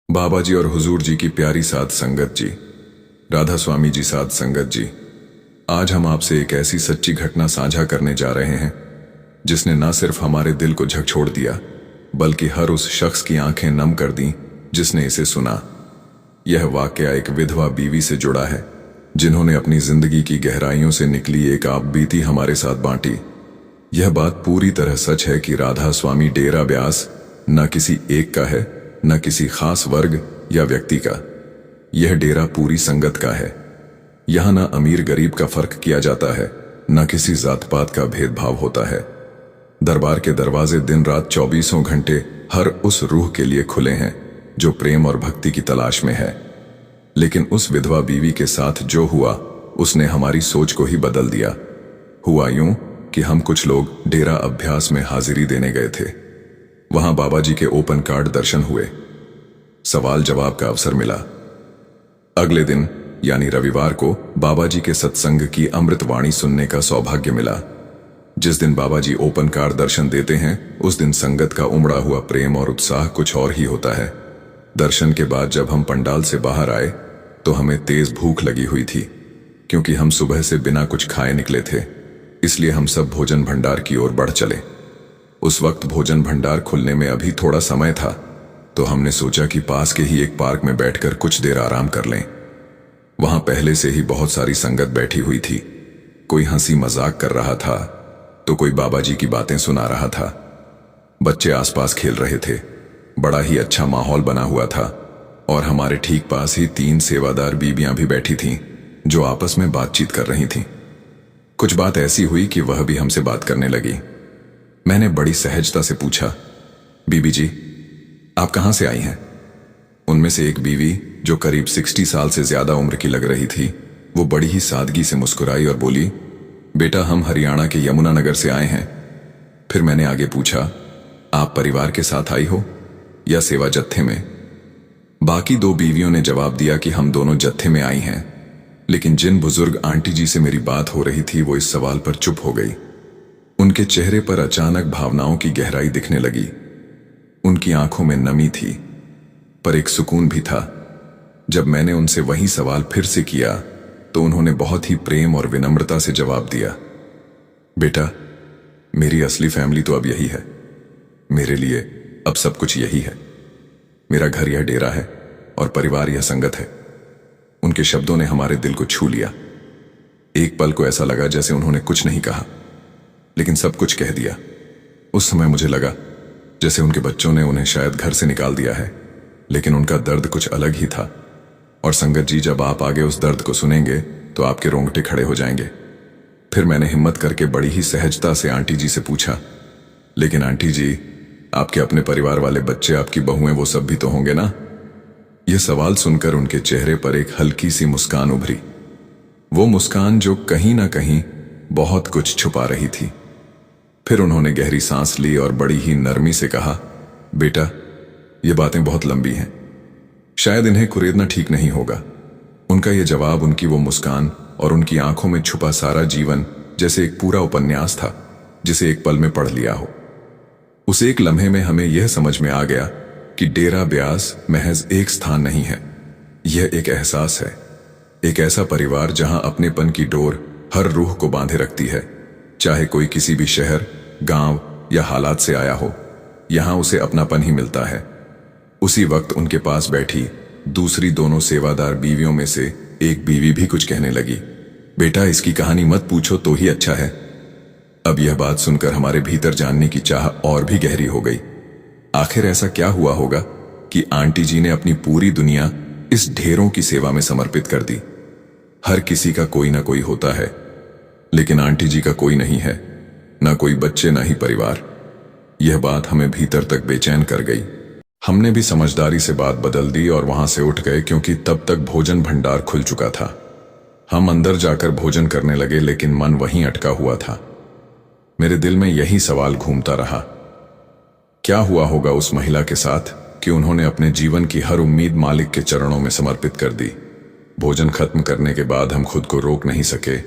बाबा जी और हुजूर जी की प्यारी साध संगत जी, राधा स्वामी जी साध संगत जी, आज हम आपसे एक ऐसी सच्ची घटना साझा करने जा रहे हैं जिसने न सिर्फ हमारे दिल को झकझोर दिया बल्कि हर उस शख्स की आंखें नम कर दी जिसने इसे सुना। यह वाकया एक विधवा बीवी से जुड़ा है जिन्होंने अपनी जिंदगी की गहराइयों से निकली एक आप बीती हमारे साथ बांटी। यह बात पूरी तरह सच है कि राधा स्वामी डेरा ब्यास न किसी एक का है, न किसी खास वर्ग या व्यक्ति का। यह डेरा पूरी संगत का है। यहां न अमीर गरीब का फर्क किया जाता है, न किसी जात पात का भेदभाव होता है। दरबार के दरवाजे दिन रात 24 घंटे हर उस रूह के लिए खुले हैं जो प्रेम और भक्ति की तलाश में है। लेकिन उस विधवा बीवी के साथ जो हुआ उसने हमारी सोच को ही बदल दिया। हुआ यूं कि हम कुछ लोग डेरा अभ्यास में हाजिरी देने गए थे। वहां बाबा जी के ओपन कार्ड दर्शन हुए, सवाल जवाब का अवसर मिला। अगले दिन यानी रविवार को बाबा जी के सत्संग की अमृत वाणी सुनने का सौभाग्य मिला। जिस दिन बाबा जी ओपन कार्ड दर्शन देते हैं उस दिन संगत का उमड़ा हुआ प्रेम और उत्साह कुछ और ही होता है। दर्शन के बाद जब हम पंडाल से बाहर आए तो हमें तेज भूख लगी हुई थी, क्योंकि हम सुबह से बिना कुछ खाए निकले थे। इसलिए हम सब भोजन भंडार की ओर बढ़ चले। उस वक्त भोजन भंडार खुलने में अभी थोड़ा समय था, तो हमने सोचा कि पास के ही एक पार्क में बैठकर कुछ देर आराम कर लें। वहां पहले से ही बहुत सारी संगत बैठी हुई थी। कोई हंसी मजाक कर रहा था तो कोई बाबा जी की बातें सुना रहा था। बच्चे आसपास खेल रहे थे। बड़ा ही अच्छा माहौल बना हुआ था और हमारे ठीक पास ही 3 सेवादार बीबियां भी बैठी थीं जो आपस में बातचीत कर रही थीं। कुछ बात ऐसी हुई कि वह भी हमसे बात करने लगी। मैंने बड़ी सहजता से पूछा, बीबी जी आप कहां से आई हैं? उनमें से एक बीवी जो करीब 60 साल से ज्यादा उम्र की लग रही थी, वो बड़ी ही सादगी से मुस्कुराई और बोली, बेटा हम हरियाणा के यमुनानगर से आए हैं। फिर मैंने आगे पूछा, आप परिवार के साथ आई हो या सेवा जत्थे में? बाकी 2 बीवियों ने जवाब दिया कि हम दोनों जत्थे में आई हैं। लेकिन जिन बुजुर्ग आंटी जी से मेरी बात हो रही थी वो इस सवाल पर चुप हो गई। उनके चेहरे पर अचानक भावनाओं की गहराई दिखने लगी। उनकी आंखों में नमी थी, पर एक सुकून भी था। जब मैंने उनसे वही सवाल फिर से किया तो उन्होंने बहुत ही प्रेम और विनम्रता से जवाब दिया, बेटा मेरी असली फैमिली तो अब यही है। मेरे लिए अब सब कुछ यही है। मेरा घर यह डेरा है और परिवार यह संगत है। उनके शब्दों ने हमारे दिल को छू लिया। एक पल को ऐसा लगा जैसे उन्होंने कुछ नहीं कहा लेकिन सब कुछ कह दिया। उस समय मुझे लगा जैसे उनके बच्चों ने उन्हें शायद घर से निकाल दिया है, लेकिन उनका दर्द कुछ अलग ही था। और संगत जी जब आप आगे उस दर्द को सुनेंगे तो आपके रोंगटे खड़े हो जाएंगे। फिर मैंने हिम्मत करके बड़ी ही सहजता से आंटी जी से पूछा, लेकिन आंटी जी आपके अपने परिवार वाले बच्चे, आपकी बहुएं, वो सब भी तो होंगे ना? यह सवाल सुनकर उनके चेहरे पर एक हल्की सी मुस्कान उभरी। वो मुस्कान जो कहीं ना कहीं बहुत कुछ छुपा रही थी। फिर उन्होंने गहरी सांस ली और बड़ी ही नरमी से कहा, बेटा ये बातें बहुत लंबी हैं, शायद इन्हें कुरेदना ठीक नहीं होगा। उनका यह जवाब, उनकी वो मुस्कान और उनकी आंखों में छुपा सारा जीवन जैसे एक पूरा उपन्यास था जिसे एक पल में पढ़ लिया हो। उस एक लम्हे में हमें यह समझ में आ गया कि डेरा ब्यास महज एक स्थान नहीं है, यह एक एहसास है। एक ऐसा परिवार जहां अपनेपन की डोर हर रूह को बांधे रखती है। चाहे कोई किसी भी शहर, गांव या हालात से आया हो, यहां उसे अपनापन ही मिलता है। उसी वक्त उनके पास बैठी दूसरी दोनों सेवादार बीवियों में से एक बीवी भी कुछ कहने लगी, बेटा इसकी कहानी मत पूछो तो ही अच्छा है। अब यह बात सुनकर हमारे भीतर जानने की चाह और भी गहरी हो गई। आखिर ऐसा क्या हुआ होगा कि आंटी जी ने अपनी पूरी दुनिया इस ढेरों की सेवा में समर्पित कर दी। हर किसी का कोई ना कोई होता है, लेकिन आंटी जी का कोई नहीं है, ना कोई बच्चे ना ही परिवार। यह बात हमें भीतर तक बेचैन कर गई। हमने भी समझदारी से बात बदल दी और वहां से उठ गए, क्योंकि तब तक भोजन भंडार खुल चुका था। हम अंदर जाकर भोजन करने लगे, लेकिन मन वहीं अटका हुआ था। मेरे दिल में यही सवाल घूमता रहा, क्या हुआ होगा उस महिला के साथ कि उन्होंने अपने जीवन की हर उम्मीद मालिक के चरणों में समर्पित कर दी। भोजन खत्म करने के बाद हम खुद को रोक नहीं सके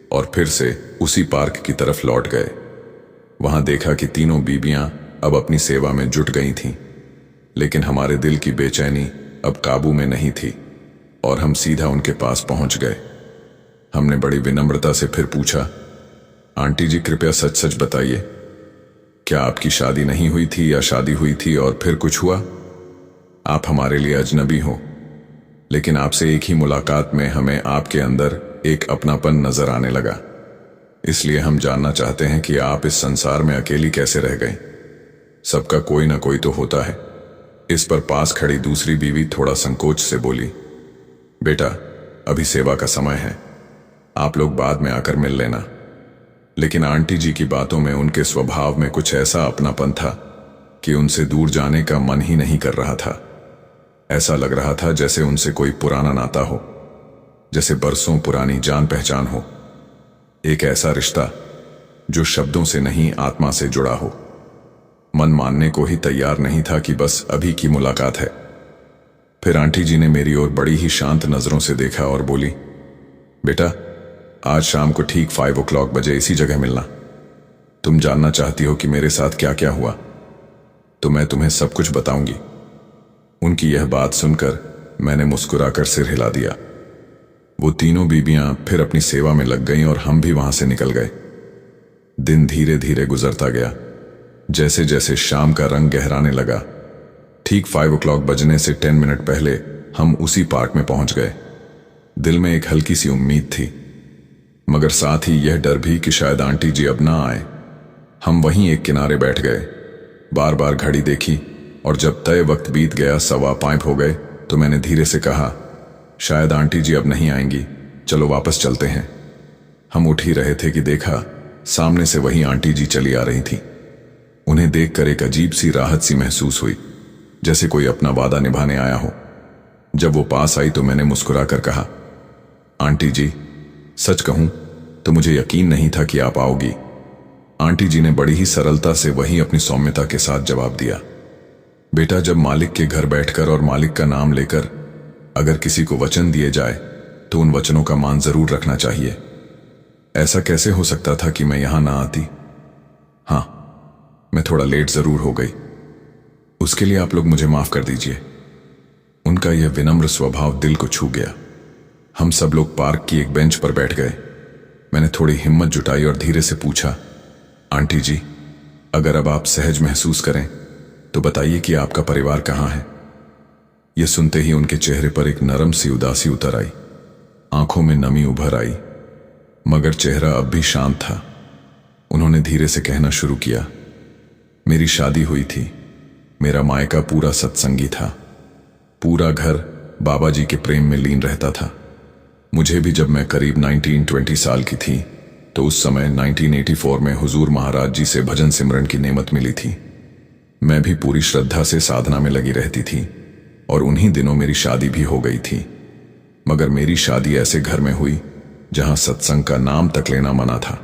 और फिर से उसी पार्क की तरफ लौट गए। वहां देखा कि तीनों बीबियां अब अपनी सेवा में जुट गई थीं, लेकिन हमारे दिल की बेचैनी अब काबू में नहीं थी और हम सीधा उनके पास पहुंच गए। हमने बड़ी विनम्रता से फिर पूछा, आंटी जी कृपया सच सच बताइए, क्या आपकी शादी नहीं हुई थी या शादी हुई थी और फिर कुछ हुआ? आप हमारे लिए अजनबी हो, लेकिन आपसे एक ही मुलाकात में हमें आपके अंदर एक अपनापन नजर आने लगा। इसलिए हम जानना चाहते हैं कि आप इस संसार में अकेली कैसे रह गई। सबका कोई ना कोई तो होता है। इस पर पास खड़ी दूसरी बीवी थोड़ा संकोच से बोली, बेटा अभी सेवा का समय है, आप लोग बाद में आकर मिल लेना। लेकिन आंटी जी की बातों में, उनके स्वभाव में कुछ ऐसा अपनापन था कि उनसे दूर जाने का मन ही नहीं कर रहा था। ऐसा लग रहा था जैसे उनसे कोई पुराना नाता हो, जैसे बरसों पुरानी जान पहचान हो, एक ऐसा रिश्ता जो शब्दों से नहीं आत्मा से जुड़ा हो। मन मानने को ही तैयार नहीं था कि बस अभी की मुलाकात है। फिर आंटी जी ने मेरी ओर बड़ी ही शांत नजरों से देखा और बोली, बेटा आज शाम को ठीक 5 o'clock बजे इसी जगह मिलना। तुम जानना चाहती हो कि मेरे साथ क्या क्या हुआ, तो मैं तुम्हें सब कुछ बताऊंगी। उनकी यह बात सुनकर मैंने मुस्कुराकर सिर हिला दिया। वो तीनों बीबियां फिर अपनी सेवा में लग गईं और हम भी वहां से निकल गए। दिन धीरे धीरे गुजरता गया। जैसे जैसे शाम का रंग गहराने लगा, ठीक 5 o'clock बजने से 10 मिनट पहले हम उसी पार्क में पहुंच गए। दिल में एक हल्की सी उम्मीद थी, मगर साथ ही यह डर भी कि शायद आंटी जी अब ना आए। हम वहीं एक किनारे बैठ गए, बार बार घड़ी देखी और जब तय वक्त बीत गया 5:15 हो गए तो मैंने धीरे से कहा, शायद आंटी जी अब नहीं आएंगी, चलो वापस चलते हैं। हम उठ ही रहे थे कि देखा सामने से वही आंटी जी चली आ रही थी। उन्हें देखकर एक अजीब सी राहत सी महसूस हुई, जैसे कोई अपना वादा निभाने आया हो। जब वो पास आई तो मैंने मुस्कुराकर कहा, आंटी जी सच कहूं तो मुझे यकीन नहीं था कि आप आओगी। आंटी जी ने बड़ी ही सरलता से वही अपनी सौम्यता के साथ जवाब दिया, बेटा जब मालिक के घर बैठकर और मालिक का नाम लेकर अगर किसी को वचन दिए जाए तो उन वचनों का मान जरूर रखना चाहिए। ऐसा कैसे हो सकता था कि मैं यहां ना आती? हाँ, मैं थोड़ा लेट जरूर हो गई, उसके लिए आप लोग मुझे माफ कर दीजिए। उनका यह विनम्र स्वभाव दिल को छू गया। हम सब लोग पार्क की एक बेंच पर बैठ गए। मैंने थोड़ी हिम्मत जुटाई और धीरे से पूछा, आंटी जी अगर अब आप सहज महसूस करें तो बताइए कि आपका परिवार कहाँ है। यह सुनते ही उनके चेहरे पर एक नरम सी उदासी उतर आई, आंखों में नमी उभर आई, मगर चेहरा अब भी शांत था। उन्होंने धीरे से कहना शुरू किया, मेरी शादी हुई थी, मेरा मायका पूरा सत्संगी था, पूरा घर बाबा जी के प्रेम में लीन रहता था। मुझे भी जब मैं करीब 19-20 साल की थी तो उस समय 1984 में हुजूर महाराज जी से भजन सिमरन की नेमत मिली थी। मैं भी पूरी श्रद्धा से साधना में लगी रहती थी और उन्हीं दिनों मेरी शादी भी हो गई थी। मगर मेरी शादी ऐसे घर में हुई जहां सत्संग का नाम तक लेना मना था।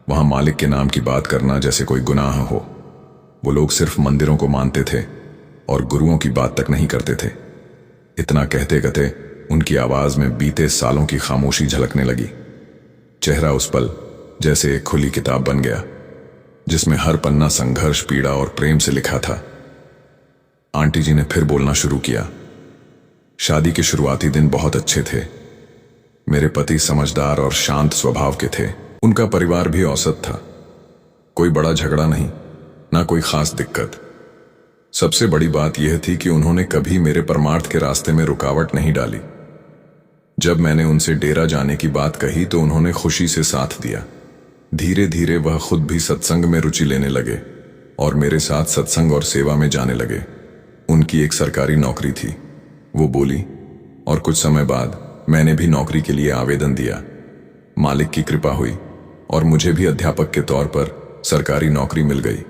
वहां मालिक के नाम की बात करना जैसे कोई गुनाह हो। वो लोग सिर्फ मंदिरों को मानते थे और गुरुओं की बात तक नहीं करते थे। इतना कहते कहते उनकी आवाज में बीते सालों की खामोशी झलकने लगी। चेहरा उस पल जैसे एक खुली किताब बन गया जिसमें हर पन्ना संघर्ष, पीड़ा और प्रेम से लिखा था। आंटी जी ने फिर बोलना शुरू किया, शादी के शुरुआती दिन बहुत अच्छे थे। मेरे पति समझदार और शांत स्वभाव के थे। उनका परिवार भी औसत था, कोई बड़ा झगड़ा नहीं, ना कोई खास दिक्कत। सबसे बड़ी बात यह थी कि उन्होंने कभी मेरे परमार्थ के रास्ते में रुकावट नहीं डाली। जब मैंने उनसे डेरा जाने की बात कही तो उन्होंने खुशी से साथ दिया। धीरे धीरे वह खुद भी सत्संग में रुचि लेने लगे और मेरे साथ सत्संग और सेवा में जाने लगे। उनकी एक सरकारी नौकरी थी, वो बोली, और कुछ समय बाद मैंने भी नौकरी के लिए आवेदन दिया। मालिक की कृपा हुई और मुझे भी अध्यापक के तौर पर सरकारी नौकरी मिल गई।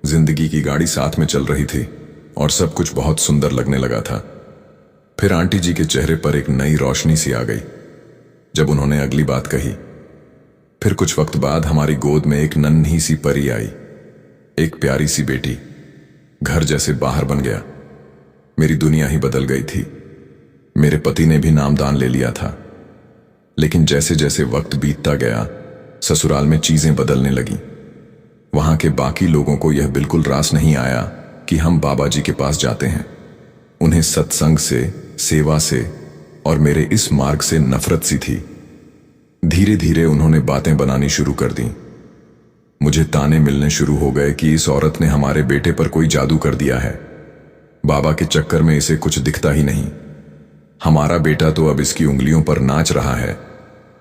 जिंदगी की गाड़ी साथ में चल रही थी और सब कुछ बहुत सुंदर लगने लगा था। फिर आंटी जी के चेहरे पर एक नई रोशनी सी आ गई जब उन्होंने अगली बात कही। फिर कुछ वक्त बाद हमारी गोद में एक नन्ही सी परी आई, एक प्यारी सी बेटी। घर जैसे बाहर बन गया। मेरी दुनिया ही बदल गई थी। मेरे पति ने भी नामदान ले लिया था, लेकिन जैसे जैसे वक्त बीतता गया ससुराल में चीजें बदलने लगी। वहां के बाकी लोगों को यह बिल्कुल रास नहीं आया कि हम बाबा जी के पास जाते हैं। उन्हें सत्संग से, सेवा से और मेरे इस मार्ग से नफरत सी थी। धीरे धीरे उन्होंने बातें बनानी शुरू कर दी। मुझे ताने मिलने शुरू हो गए कि इस औरत ने हमारे बेटे पर कोई जादू कर दिया है। बाबा के चक्कर में इसे कुछ दिखता ही नहीं। हमारा बेटा तो अब इसकी उंगलियों पर नाच रहा है।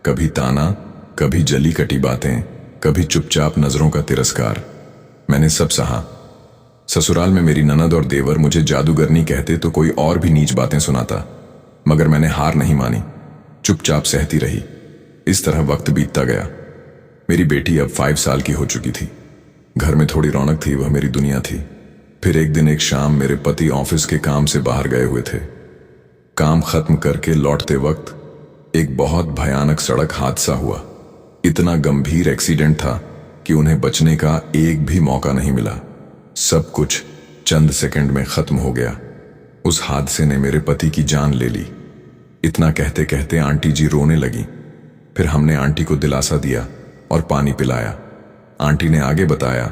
कभी ताना, कभी जली कटी बातें, कभी चुपचाप नजरों का तिरस्कार। मैंने सब सहा। ससुराल में मेरी ननद और देवर मुझे जादूगरनी कहते तो कोई और भी नीच बातें सुनाता, मगर मैंने हार नहीं मानी, चुपचाप सहती रही। इस तरह वक्त बीतता गया। मेरी बेटी अब 5 साल की हो चुकी थी। घर में थोड़ी रौनक थी, वह मेरी दुनिया थी। फिर एक दिन एक शाम मेरे पति ऑफिस के काम से बाहर गए हुए थे। काम खत्म करके लौटते वक्त एक बहुत भयानक सड़क हादसा हुआ। इतना गंभीर एक्सीडेंट था कि उन्हें बचने का एक भी मौका नहीं मिला। सब कुछ चंद सेकंड में खत्म हो गया। उस हादसे ने मेरे पति की जान ले ली। इतना कहते कहते आंटी जी रोने लगी। फिर हमने आंटी को दिलासा दिया और पानी पिलाया। आंटी ने आगे बताया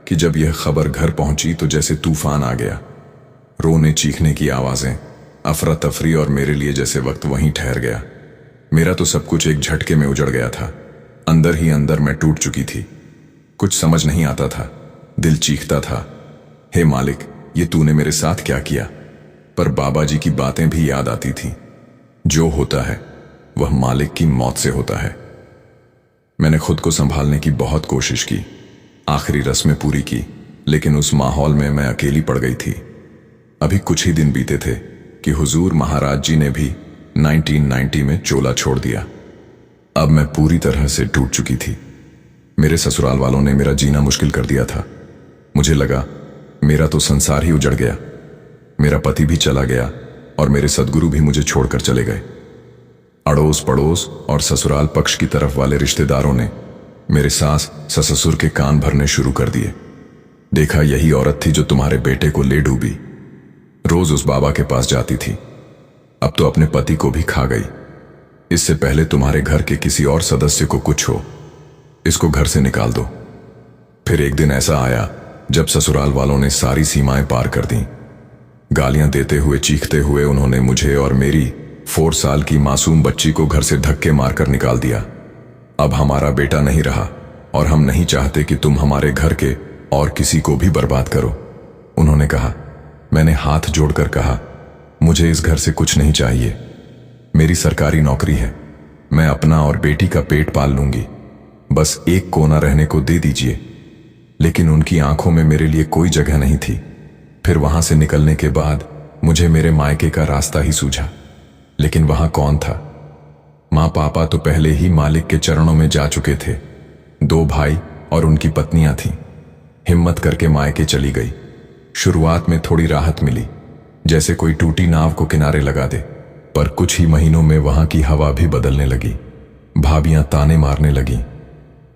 कि जब यह खबर घर पहुंची तो जैसे तूफान आ गया। रोने चीखने की आवाजें, अफरा तफरी, और मेरे लिए जैसे वक्त वहीं ठहर गया। मेरा तो सब कुछ एक झटके में उजड़ गया था। अंदर ही अंदर मैं टूट चुकी थी। कुछ समझ नहीं आता था। दिल चीखता था, हे मालिक, ये तूने मेरे साथ क्या किया। पर बाबा जी की बातें भी याद आती थीं। जो होता है वह मालिक की मौत से होता है। मैंने खुद को संभालने की बहुत कोशिश की, आखिरी रस्में पूरी की, लेकिन उस माहौल में मैं अकेली पड़ गई थी। अभी कुछ ही दिन बीते थे कि हुजूर महाराज जी ने भी 1990 में चोला छोड़ दिया। अब मैं पूरी तरह से टूट चुकी थी। मेरे ससुराल वालों ने मेरा जीना मुश्किल कर दिया था। मुझे लगा मेरा तो संसार ही उजड़ गया। मेरा पति भी चला गया और मेरे सद्गुरु भी मुझे छोड़कर चले गए। अड़ोस पड़ोस और ससुराल पक्ष की तरफ वाले रिश्तेदारों ने मेरे सास ससुर के कान भरने शुरू कर दिए। देखा, यही औरत थी जो तुम्हारे बेटे को ले डूबी। रोज उस बाबा के पास जाती थी, अब तो अपने पति को भी खा गई। इससे पहले तुम्हारे घर के किसी और सदस्य को कुछ हो, इसको घर से निकाल दो। फिर एक दिन ऐसा आया जब ससुराल वालों ने सारी सीमाएं पार कर दी। गालियां देते हुए, चीखते हुए उन्होंने मुझे और मेरी 4 साल की मासूम बच्ची को घर से धक्के मारकर निकाल दिया। अब हमारा बेटा नहीं रहा और हम नहीं चाहते कि तुम हमारे घर के और किसी को भी बर्बाद करो, उन्होंने कहा। मैंने हाथ जोड़कर कहा, मुझे इस घर से कुछ नहीं चाहिए। मेरी सरकारी नौकरी है, मैं अपना और बेटी का पेट पाल लूंगी। बस एक कोना रहने को दे दीजिए। लेकिन उनकी आंखों में मेरे लिए कोई जगह नहीं थी। फिर वहां से निकलने के बाद मुझे मेरे मायके का रास्ता ही सूझा। लेकिन वहां कौन था? मां पापा तो पहले ही मालिक के चरणों में जा चुके थे। 2 भाई और उनकी पत्नियां थीं। हिम्मत करके मायके चली गई। शुरुआत में थोड़ी राहत मिली, जैसे कोई टूटी नाव को किनारे लगा दे। पर कुछ ही महीनों में वहां की हवा भी बदलने लगी। भाभियां ताने मारने लगी,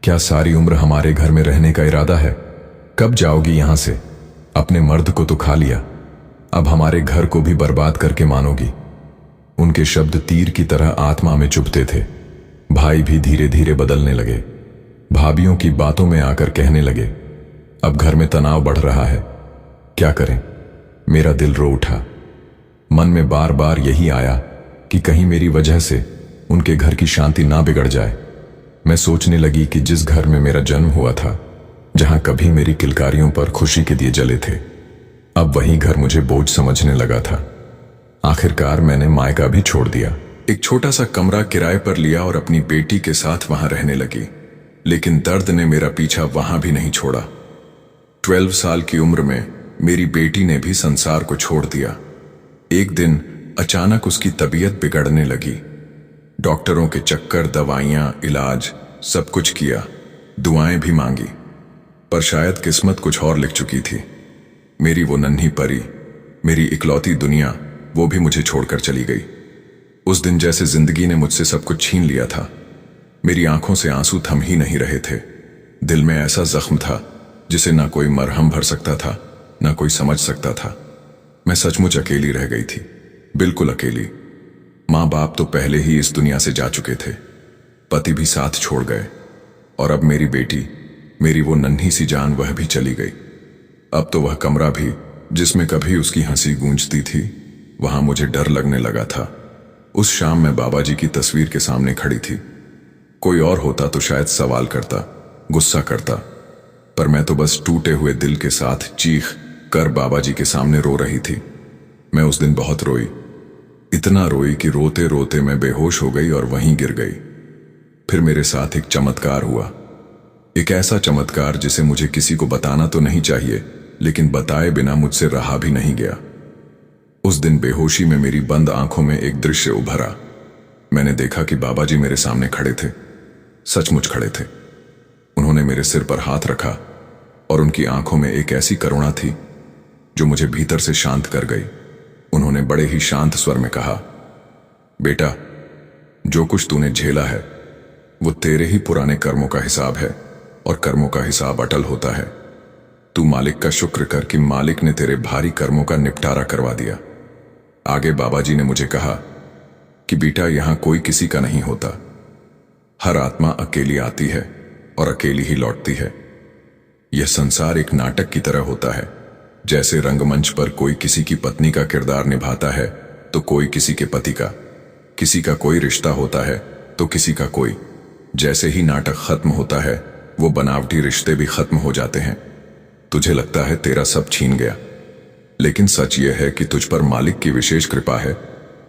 क्या सारी उम्र हमारे घर में रहने का इरादा है? कब जाओगी यहां से? अपने मर्द को तो खा लिया, अब हमारे घर को भी बर्बाद करके मानोगी। उनके शब्द तीर की तरह आत्मा में चुभते थे। भाई भी धीरे धीरे बदलने लगे। भाभियों की बातों में आकर कहने लगे, अब घर में तनाव बढ़ रहा है, क्या करें? मेरा दिल रो उठा। मन में बार बार यही आया कि कहीं मेरी वजह से उनके घर की शांति ना बिगड़ जाए। मैं सोचने लगी कि जिस घर में मेरा जन्म हुआ था, जहां कभी मेरी किलकारियों पर खुशी के दिए जले थे, अब वही घर मुझे बोझ समझने लगा था। आखिरकार मैंने मायका भी छोड़ दिया। एक छोटा सा कमरा किराए पर लिया और अपनी बेटी के साथ वहां रहने लगी। लेकिन दर्द ने मेरा पीछा वहां भी नहीं छोड़ा। 12 साल की उम्र में मेरी बेटी ने भी संसार को छोड़ दिया। एक दिन अचानक उसकी तबीयत बिगड़ने लगी। डॉक्टरों के चक्कर, दवाइयां, इलाज, सब कुछ किया, दुआएं भी मांगी, पर शायद किस्मत कुछ और लिख चुकी थी। मेरी वो नन्ही परी, मेरी इकलौती दुनिया, वो भी मुझे छोड़कर चली गई। उस दिन जैसे जिंदगी ने मुझसे सब कुछ छीन लिया था। मेरी आंखों से आंसू थम ही नहीं रहे थे। दिल में ऐसा जख्म था जिसे ना कोई मरहम भर सकता था, ना कोई समझ सकता था। मैं सचमुच अकेली रह गई थी, बिल्कुल अकेली। माँ बाप तो पहले ही इस दुनिया से जा चुके थे, पति भी साथ छोड़ गए, और अब मेरी बेटी, मेरी वो नन्ही सी जान, वह भी चली गई। अब तो वह कमरा भी जिसमें कभी उसकी हंसी गूंजती थी, वहां मुझे डर लगने लगा था। उस शाम मैं बाबा जी की तस्वीर के सामने खड़ी थी। कोई और होता तो शायद सवाल करता, गुस्सा करता, पर मैं तो बस टूटे हुए दिल के साथ चीख कर बाबा जी के सामने रो रही थी। मैं उस दिन बहुत रोई, इतना रोई कि रोते रोते मैं बेहोश हो गई और वहीं गिर गई। फिर मेरे साथ एक चमत्कार हुआ, एक ऐसा चमत्कार जिसे मुझे किसी को बताना तो नहीं चाहिए, लेकिन बताए बिना मुझसे रहा भी नहीं गया। उस दिन बेहोशी में मेरी बंद आंखों में एक दृश्य उभरा। मैंने देखा कि बाबा जी मेरे सामने खड़े थे, सचमुच खड़े थे। उन्होंने मेरे सिर पर हाथ रखा और उनकी आंखों में एक ऐसी करुणा थी जो मुझे भीतर से शांत कर गई। उन्होंने बड़े ही शांत स्वर में कहा, बेटा, जो कुछ तूने झेला है वो तेरे ही पुराने कर्मों का हिसाब है, और कर्मों का हिसाब अटल होता है। तू मालिक का शुक्र कर कि मालिक ने तेरे भारी कर्मों का निपटारा करवा दिया। आगे बाबा जी ने मुझे कहा कि बेटा, यहां कोई किसी का नहीं होता। हर आत्मा अकेली आती है और अकेली ही लौटती है। यह संसार एक नाटक की तरह होता है। जैसे रंगमंच पर कोई किसी की पत्नी का किरदार निभाता है तो कोई किसी के पति का, किसी का कोई रिश्ता होता है तो किसी का कोई। जैसे ही नाटक खत्म होता है वो बनावटी रिश्ते भी खत्म हो जाते हैं। तुझे लगता है तेरा सब छीन गया, लेकिन सच यह है कि तुझ पर मालिक की विशेष कृपा है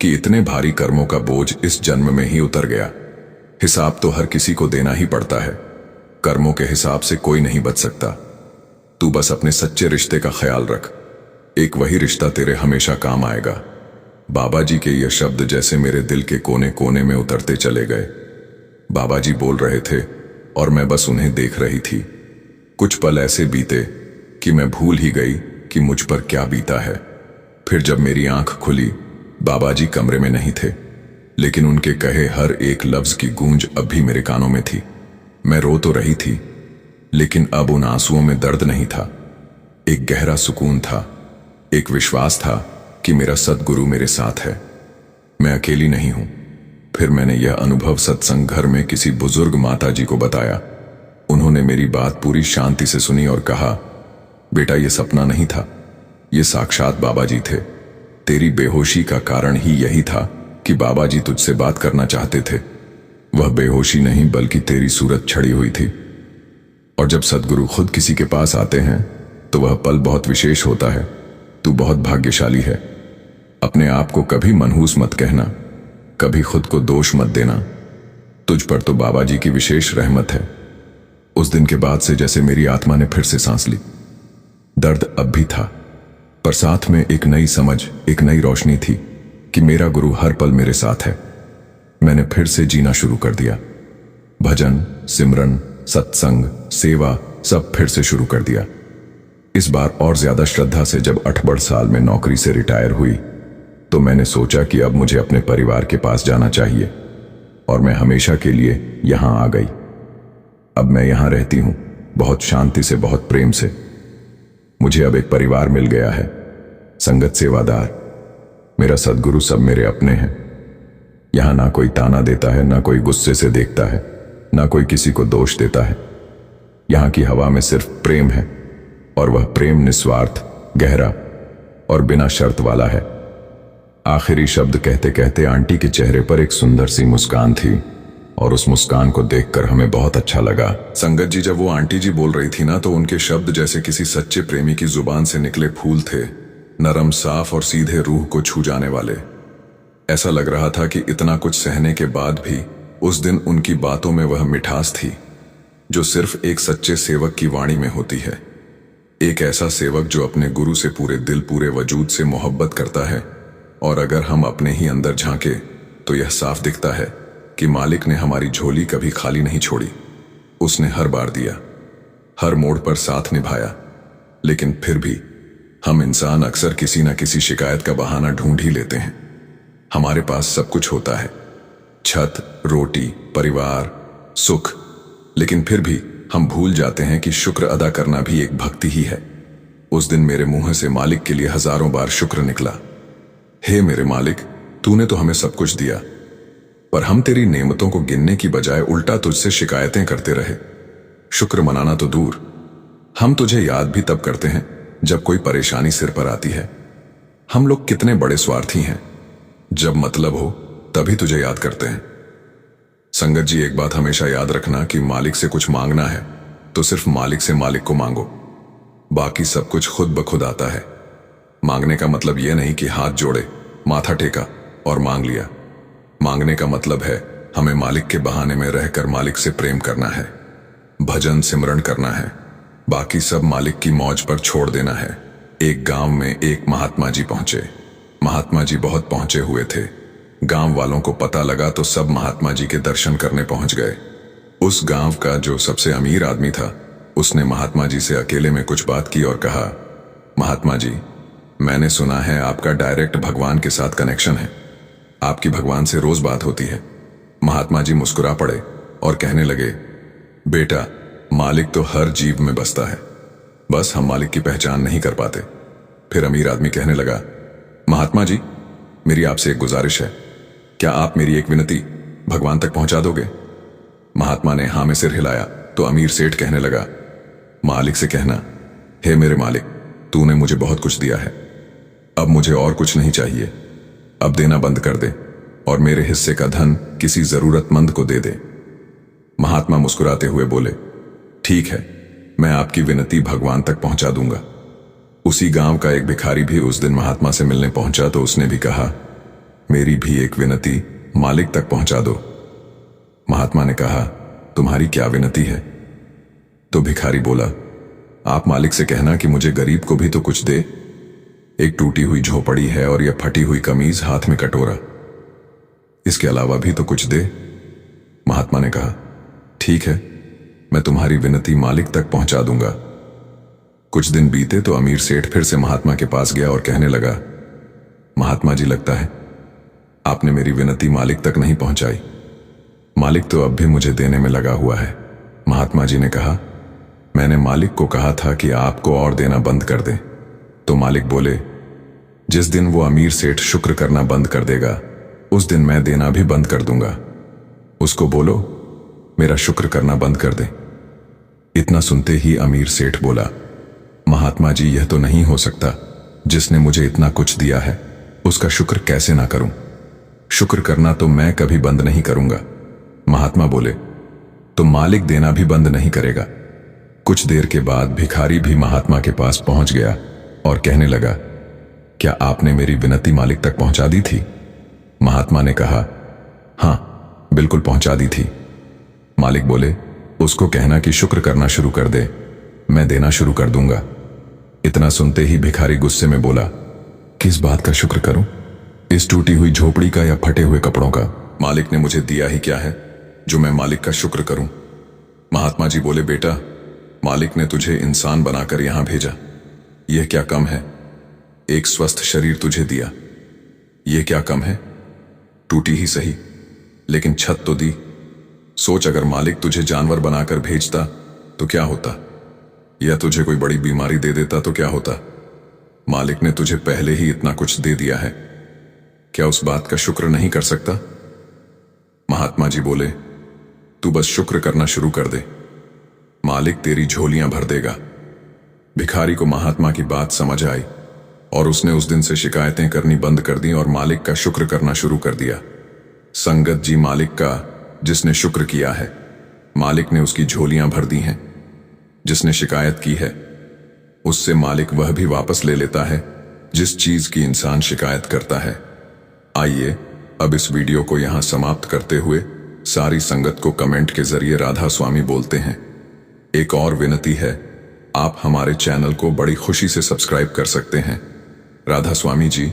कि इतने भारी कर्मों का बोझ इस जन्म में ही उतर गया। हिसाब तो हर किसी को देना ही पड़ता है। कर्मों के हिसाब से कोई नहीं बच सकता। तू बस अपने सच्चे रिश्ते का ख्याल रख, एक वही रिश्ता तेरे हमेशा काम आएगा। बाबा जी के ये शब्द जैसे मेरे दिल के कोने कोने में उतरते चले गए। बाबा जी बोल रहे थे और मैं बस उन्हें देख रही थी। कुछ पल ऐसे बीते कि मैं भूल ही गई कि मुझ पर क्या बीता है। फिर जब मेरी आंख खुली, बाबा जी कमरे में नहीं थे, लेकिन उनके कहे हर एक लफ्ज की गूंज अब भी मेरे कानों में थी। मैं रो तो रही थी, लेकिन अब उन आंसुओं में दर्द नहीं था, एक गहरा सुकून था, एक विश्वास था कि मेरा सद्गुरु मेरे साथ है, मैं अकेली नहीं हूं। फिर मैंने यह अनुभव सत्संग घर में किसी बुजुर्ग माता जी को बताया। उन्होंने मेरी बात पूरी शांति से सुनी और कहा, बेटा, यह सपना नहीं था, ये साक्षात बाबा जी थे। तेरी बेहोशी का कारण ही यही था कि बाबा जी तुझसे बात करना चाहते थे। वह बेहोशी नहीं बल्कि तेरी सूरत छड़ी हुई थी। और जब सद्गुरु खुद किसी के पास आते हैं तो वह पल बहुत विशेष होता है। तू बहुत भाग्यशाली है। अपने आप को कभी मनहूस मत कहना, कभी खुद को दोष मत देना। तुझ पर तो बाबा जी की विशेष रहमत है। उस दिन के बाद से जैसे मेरी आत्मा ने फिर से सांस ली। दर्द अब भी था, पर साथ में एक नई समझ, एक नई रोशनी थी कि मेरा गुरु हर पल मेरे साथ है। मैंने फिर से जीना शुरू कर दिया। भजन, सिमरन, सत्संग, सेवा सब फिर से शुरू कर दिया। इस बार और ज्यादा श्रद्धा से। जब 8 साल में नौकरी से रिटायर हुई तो मैंने सोचा कि अब मुझे अपने परिवार के पास जाना चाहिए, और मैं हमेशा के लिए यहां आ गई। अब मैं यहां रहती हूं, बहुत शांति से, बहुत प्रेम से। मुझे अब एक परिवार मिल गया है, संगत, सेवादार। मेरा सद्गुरु सब मेरे अपने हैं। यहां ना कोई ताना देता है, ना कोई गुस्से से देखता है, ना कोई किसी को दोष देता है। यहां की हवा में सिर्फ प्रेम है, और वह प्रेम निस्वार्थ, गहरा और बिना शर्त वाला है। आखिरी शब्द कहते कहते आंटी के चेहरे पर एक सुंदर सी मुस्कान थी, और उस मुस्कान को देखकर हमें बहुत अच्छा लगा। संगत जी, जब वो आंटी जी बोल रही थी ना, तो उनके शब्द जैसे किसी सच्चे प्रेमी की जुबान से निकले फूल थे, नरम, साफ और सीधे रूह को छू जाने वाले। ऐसा लग रहा था कि इतना कुछ सहने के बाद भी उस दिन उनकी बातों में वह मिठास थी जो सिर्फ एक सच्चे सेवक की वाणी में होती है। एक ऐसा सेवक जो अपने गुरु से पूरे दिल, पूरे वजूद से मोहब्बत करता है। और अगर हम अपने ही अंदर झांके तो यह साफ दिखता है कि मालिक ने हमारी झोली कभी खाली नहीं छोड़ी। उसने हर बार दिया, हर मोड़ पर साथ निभाया। लेकिन फिर भी हम इंसान अक्सर किसी न किसी शिकायत का बहाना ढूंढ ही लेते हैं। हमारे पास सब कुछ होता है, छत, रोटी, परिवार, सुख, लेकिन फिर भी हम भूल जाते हैं कि शुक्र अदा करना भी एक भक्ति ही है। उस दिन मेरे मुंह से मालिक के लिए हजारों बार शुक्र निकला। हे मेरे मालिक, तूने तो हमें सब कुछ दिया, पर हम तेरी नेमतों को गिनने की बजाय उल्टा तुझसे शिकायतें करते रहे। शुक्र मनाना तो दूर, हम तुझे याद भी तब करते हैं जब कोई परेशानी सिर पर आती है। हम लोग कितने बड़े स्वार्थी हैं, जब मतलब हो तभी तुझे याद करते हैं। संगत जी, एक बात हमेशा याद रखना कि मालिक से कुछ मांगना है तो सिर्फ मालिक से मालिक को मांगो, बाकी सब कुछ खुद ब खुद आता है। मांगने का मतलब यह नहीं कि हाथ जोड़े, माथा टेका और मांग लिया। मांगने का मतलब है हमें मालिक के बहाने में रहकर मालिक से प्रेम करना है, भजन सिमरण करना है, बाकी सब मालिक की मौज पर छोड़ देना है। एक गांव में एक महात्मा जी पहुंचे। महात्मा जी बहुत पहुंचे हुए थे। गांव वालों को पता लगा तो सब महात्मा जी के दर्शन करने पहुंच गए। उस गांव का जो सबसे अमीर आदमी था, उसने महात्मा जी से अकेले में कुछ बात की और कहा, महात्मा जी, मैंने सुना है आपका डायरेक्ट भगवान के साथ कनेक्शन है, आपकी भगवान से रोज बात होती है। महात्मा जी मुस्कुरा पड़े और कहने लगे, बेटा, मालिक तो हर जीव में बसता है, बस हम मालिक की पहचान नहीं कर पाते। फिर अमीर आदमी कहने लगा, महात्मा जी, मेरी आपसे एक गुजारिश है, क्या आप मेरी एक विनती भगवान तक पहुंचा दोगे? महात्मा ने हाँ में सिर हिलाया तो अमीर सेठ कहने लगा, मालिक से कहना, हे मेरे मालिक, तूने मुझे बहुत कुछ दिया है, अब मुझे और कुछ नहीं चाहिए, अब देना बंद कर दे और मेरे हिस्से का धन किसी जरूरतमंद को दे दे। महात्मा मुस्कुराते हुए बोले, ठीक है, मैं आपकी विनती भगवान तक पहुंचा दूंगा। उसी गांव का एक भिखारी भी उस दिन महात्मा से मिलने पहुंचा तो उसने भी कहा, मेरी भी एक विनती मालिक तक पहुंचा दो। महात्मा ने कहा, तुम्हारी क्या विनती है? तो भिखारी बोला, आप मालिक से कहना कि मुझे गरीब को भी तो कुछ दे। एक टूटी हुई झोपड़ी है और यह फटी हुई कमीज, हाथ में कटोरा, इसके अलावा भी तो कुछ दे। महात्मा ने कहा, ठीक है, मैं तुम्हारी विनती मालिक तक पहुंचा दूंगा। कुछ दिन बीते तो अमीर सेठ फिर से महात्मा के पास गया और कहने लगा, महात्मा जी, लगता है आपने मेरी विनती मालिक तक नहीं पहुंचाई। मालिक तो अब भी मुझे देने में लगा हुआ है। महात्मा जी ने कहा, मैंने मालिक को कहा था कि आपको और देना बंद कर दे, तो मालिक बोले, जिस दिन वो अमीर सेठ शुक्र करना बंद कर देगा, उस दिन मैं देना भी बंद कर दूंगा। उसको बोलो मेरा शुक्र करना बंद कर दे। इतना सुनते ही अमीर सेठ बोला, महात्मा जी, यह तो नहीं हो सकता, जिसने मुझे इतना कुछ दिया है उसका शुक्र कैसे ना करूं? शुक्र करना तो मैं कभी बंद नहीं करूंगा। महात्मा बोले, तो मालिक देना भी बंद नहीं करेगा। कुछ देर के बाद भिखारी भी महात्मा के पास पहुंच गया और कहने लगा, क्या आपने मेरी विनती मालिक तक पहुंचा दी थी? महात्मा ने कहा, हां, बिल्कुल पहुंचा दी थी। मालिक बोले, उसको कहना कि शुक्र करना शुरू कर दे, मैं देना शुरू कर दूंगा। इतना सुनते ही भिखारी गुस्से में बोला, किस बात का शुक्र करूं? इस टूटी हुई झोपड़ी का या फटे हुए कपड़ों का? मालिक ने मुझे दिया ही क्या है जो मैं मालिक का शुक्र करूं? महात्मा जी बोले, बेटा, मालिक ने तुझे इंसान बनाकर यहां भेजा, यह क्या कम है? एक स्वस्थ शरीर तुझे दिया, यह क्या कम है? टूटी ही सही, लेकिन छत तो दी। सोच, अगर मालिक तुझे जानवर बनाकर भेजता तो क्या होता, या तुझे कोई बड़ी बीमारी दे देता तो क्या होता? मालिक ने तुझे पहले ही इतना कुछ दे दिया है, क्या उस बात का शुक्र नहीं कर सकता? महात्मा जी बोले, तू बस शुक्र करना शुरू कर दे, मालिक तेरी झोलियां भर देगा। भिखारी को महात्मा की बात समझ आई और उसने उस दिन से शिकायतें करनी बंद कर दी और मालिक का शुक्र करना शुरू कर दिया। संगत जी, मालिक का जिसने शुक्र किया है, मालिक ने उसकी झोलियां भर दी हैं। जिसने शिकायत की है, उससे मालिक वह भी वापस ले लेता है जिस चीज की इंसान शिकायत करता है। आइए अब इस वीडियो को यहां समाप्त करते हुए सारी संगत को कमेंट के जरिए राधा स्वामी बोलते हैं। एक और विनती है, आप हमारे चैनल को बड़ी खुशी से सब्सक्राइब कर सकते हैं। राधा स्वामी जी।